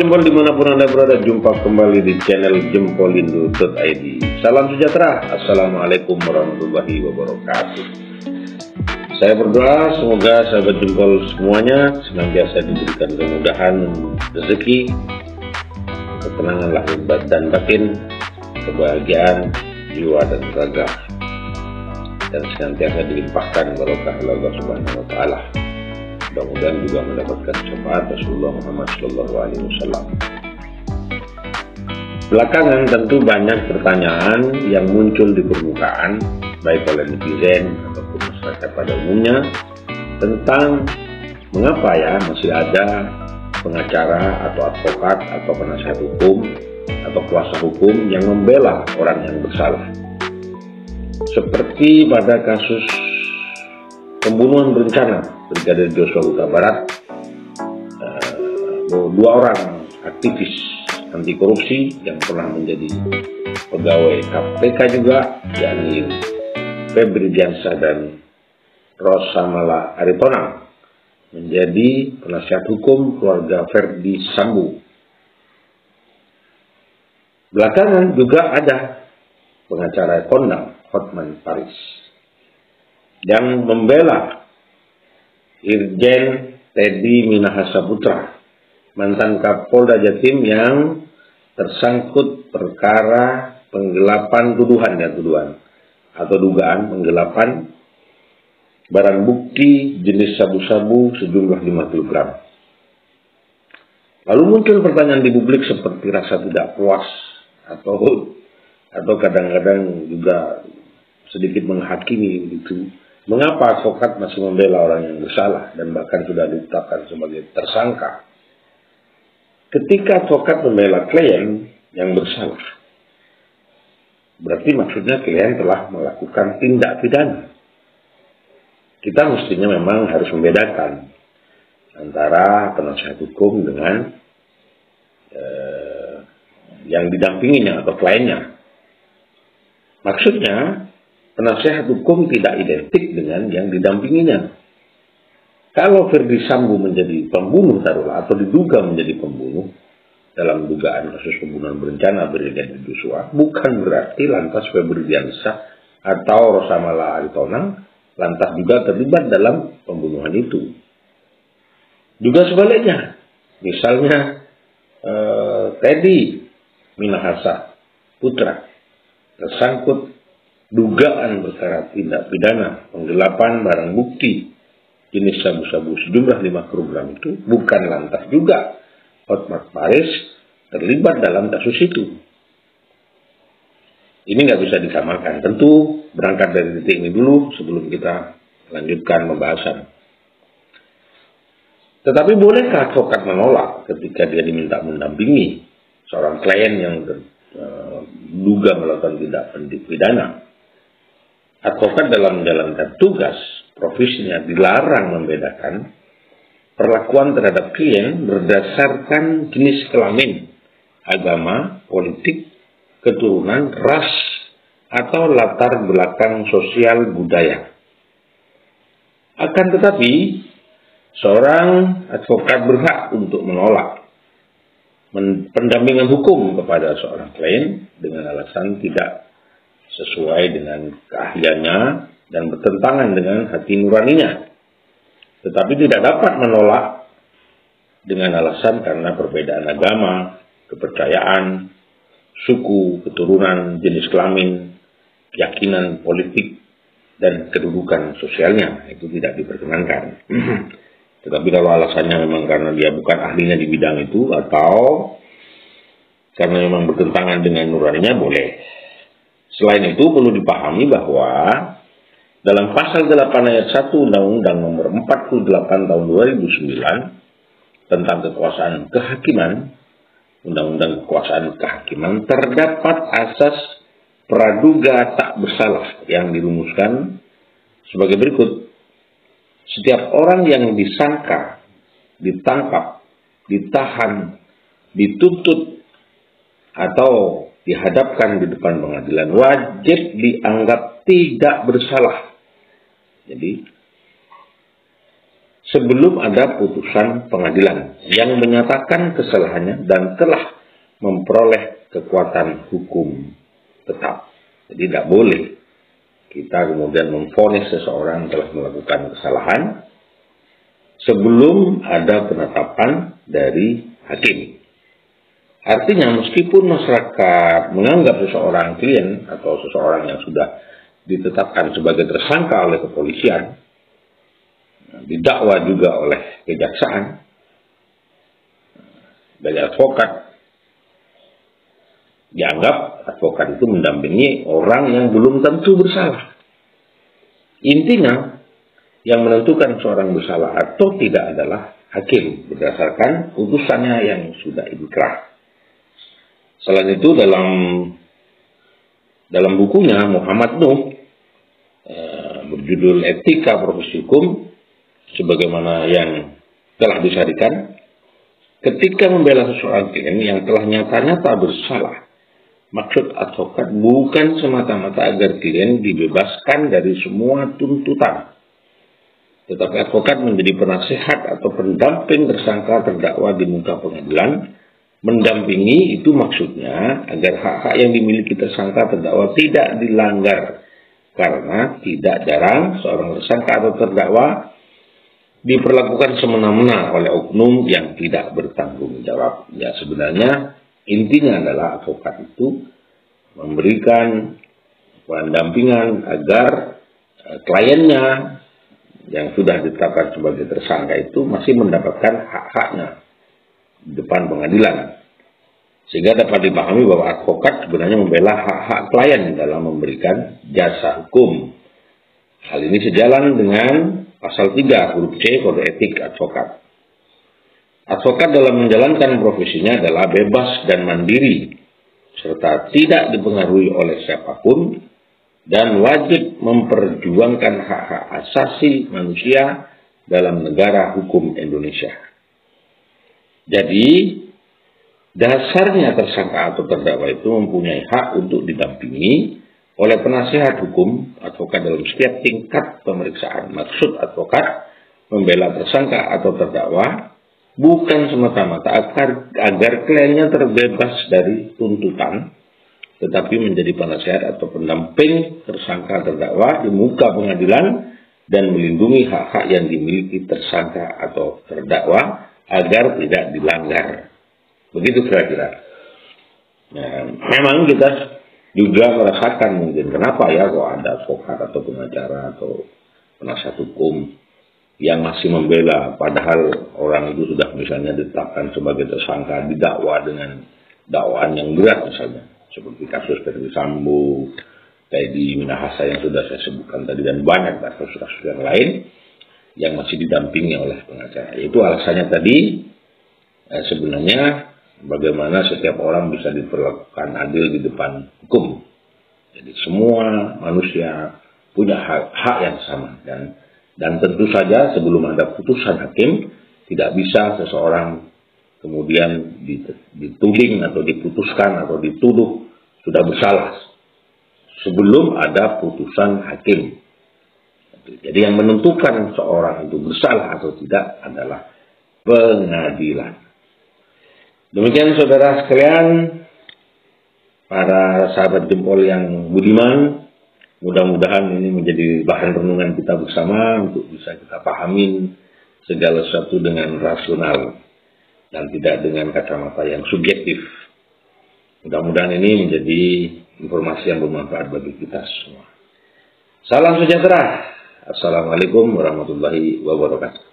Jempol dimanapun Anda berada, jumpa kembali di channel jempolindo.id. Salam sejahtera, Assalamualaikum warahmatullahi wabarakatuh. Saya berdoa semoga sahabat jempol semuanya senantiasa diberikan kemudahan rezeki, ketenangan lahir dan batin, kebahagiaan jiwa dan raga, dan senantiasa dilimpahkan barokah Allah Subhanahu wa Ta'ala. Mudah-mudahan juga mendapatkan syafaat Rasulullah Muhammad SAW. Belakangan tentu banyak pertanyaan yang muncul di permukaan, baik oleh netizen ataupun masyarakat pada umumnya, tentang mengapa ya masih ada pengacara atau advokat atau penasihat hukum atau kuasa hukum yang membela orang yang bersalah. Seperti pada kasus pembunuhan berencana Brigadir Joshua Huta Barat, dua orang aktivis anti korupsi yang pernah menjadi pegawai KPK juga, yakni Febri Diansyah dan Rosamala Aritonang, menjadi penasihat hukum keluarga Verdi Sambo. Belakangan juga ada pengacara kondang Hotman Paris yang membela Irjen Teddy Minahasa Putra, mantan Kapolda Jatim yang tersangkut perkara penggelapan tuduhan atau dugaan penggelapan barang bukti jenis sabu-sabu sejumlah 5 kg. Lalu muncul pertanyaan di publik seperti rasa tidak puas atau kadang-kadang juga sedikit menghakimi begitu. Mengapa advokat masih membela orang yang bersalah dan bahkan sudah ditetapkan sebagai tersangka? Ketika advokat membela klien yang bersalah, berarti maksudnya klien telah melakukan tindak pidana. Kita mestinya memang harus membedakan antara penasihat hukum dengan yang didampinginya atau kliennya. Maksudnya, penasihat hukum tidak identik dengan yang didampinginya. Kalau Verdi Sambo menjadi pembunuh taruhlah atau diduga menjadi pembunuh dalam dugaan kasus pembunuhan berencana Brigadir Joshua, bukan berarti lantas Febri Diansyah atau Rosamala Aritonang lantas juga terlibat dalam pembunuhan itu. Juga sebaliknya, misalnya Teddy Minahasa Putra tersangkut dugaan perkara tindak pidana penggelapan barang bukti jenis sabu-sabu sejumlah 5 kg itu, bukan lantas juga Hotman Paris terlibat dalam kasus itu. Ini nggak bisa disamakan. Tentu berangkat dari titik ini dulu sebelum kita lanjutkan pembahasan. Tetapi bolehkah advokat menolak ketika dia diminta mendampingi seorang klien yang diduga melakukan tindak pidana? Advokat dalam menjalankan tugas profesinya dilarang membedakan perlakuan terhadap klien berdasarkan jenis kelamin, agama, politik, keturunan, ras, atau latar belakang sosial budaya. Akan tetapi, seorang advokat berhak untuk menolak pendampingan hukum kepada seorang klien dengan alasan tidak sesuai dengan keahliannya dan bertentangan dengan hati nuraninya. Tetapi tidak dapat menolak dengan alasan karena perbedaan agama, kepercayaan, suku, keturunan, jenis kelamin, keyakinan politik, dan kedudukan sosialnya. Itu tidak diperkenankan. Tetapi kalau alasannya memang karena dia bukan ahlinya di bidang itu atau karena memang bertentangan dengan nuraninya, boleh. Selain itu perlu dipahami bahwa dalam pasal 8 ayat 1 Undang-Undang nomor 48 tahun 2009 tentang kekuasaan kehakiman, Undang-Undang kekuasaan kehakiman, terdapat asas praduga tak bersalah yang dirumuskan sebagai berikut. Setiap orang yang disangka, ditangkap, ditahan, dituntut, atau dihadapkan di depan pengadilan wajib dianggap tidak bersalah. Jadi, sebelum ada putusan pengadilan yang menyatakan kesalahannya dan telah memperoleh kekuatan hukum tetap. Jadi tidak boleh kita kemudian memvonis seseorang telah melakukan kesalahan sebelum ada penetapan dari hakim. Artinya meskipun masyarakat menganggap seseorang klien atau seseorang yang sudah ditetapkan sebagai tersangka oleh kepolisian, didakwa juga oleh kejaksaan, dari advokat, dianggap advokat itu mendampingi orang yang belum tentu bersalah. Intinya, yang menentukan seorang bersalah atau tidak adalah hakim berdasarkan putusannya yang sudah inkrah. Selain itu dalam bukunya Muhammad Nuh berjudul Etika Profesi Hukum, sebagaimana yang telah disyariatkan, ketika membela seseorang klien yang telah nyata-nyata bersalah, maksud advokat bukan semata-mata agar klien dibebaskan dari semua tuntutan, tetapi advokat menjadi penasehat atau pendamping tersangka terdakwa di muka pengadilan. Mendampingi itu maksudnya agar hak-hak yang dimiliki tersangka terdakwa tidak dilanggar, karena tidak jarang seorang tersangka atau terdakwa diperlakukan semena-mena oleh oknum yang tidak bertanggung jawab. Ya, sebenarnya intinya adalah advokat itu memberikan pendampingan agar kliennya yang sudah ditetapkan sebagai tersangka itu masih mendapatkan hak-haknya di depan pengadilan, sehingga dapat dipahami bahwa advokat sebenarnya membela hak-hak klien dalam memberikan jasa hukum. Hal ini sejalan dengan pasal 3 huruf C Kode Etik Advokat. Advokat dalam menjalankan profesinya adalah bebas dan mandiri, serta tidak dipengaruhi oleh siapapun, dan wajib memperjuangkan hak-hak asasi manusia dalam negara hukum Indonesia. Jadi, dasarnya tersangka atau terdakwa itu mempunyai hak untuk didampingi oleh penasehat hukum advokat dalam setiap tingkat pemeriksaan. Maksud advokat membela tersangka atau terdakwa bukan semata-mata agar kliennya terbebas dari tuntutan, tetapi menjadi penasehat atau pendamping tersangka terdakwa di muka pengadilan dan melindungi hak-hak yang dimiliki tersangka atau terdakwa agar tidak dilanggar. Begitu kira-kira. Nah, memang kita juga merasakan mungkin kenapa ya kok ada advokat atau pengacara atau penasihat hukum yang masih membela, padahal orang itu sudah misalnya ditetapkan sebagai tersangka, didakwa dengan dakwaan yang berat misalnya, seperti kasus Ferdi Sambo, Teddy Minahasa yang sudah saya sebutkan tadi, dan banyak kasus-kasus yang lain yang masih didampingi oleh pengacara. Itu alasannya tadi, sebenarnya bagaimana setiap orang bisa diperlakukan adil di depan hukum. Jadi semua manusia punya hak yang sama, dan tentu saja sebelum ada putusan hakim tidak bisa seseorang kemudian dituding atau diputuskan atau dituduh sudah bersalah sebelum ada putusan hakim. Jadi yang menentukan seorang itu bersalah atau tidak adalah pengadilan. Demikian saudara sekalian, para sahabat jempol yang budiman, mudah-mudahan ini menjadi bahan renungan kita bersama untuk bisa kita pahamin segala sesuatu dengan rasional dan tidak dengan kacamata yang subjektif. Mudah-mudahan ini menjadi informasi yang bermanfaat bagi kita semua. Salam sejahtera. Assalamualaikum warahmatullahi wabarakatuh.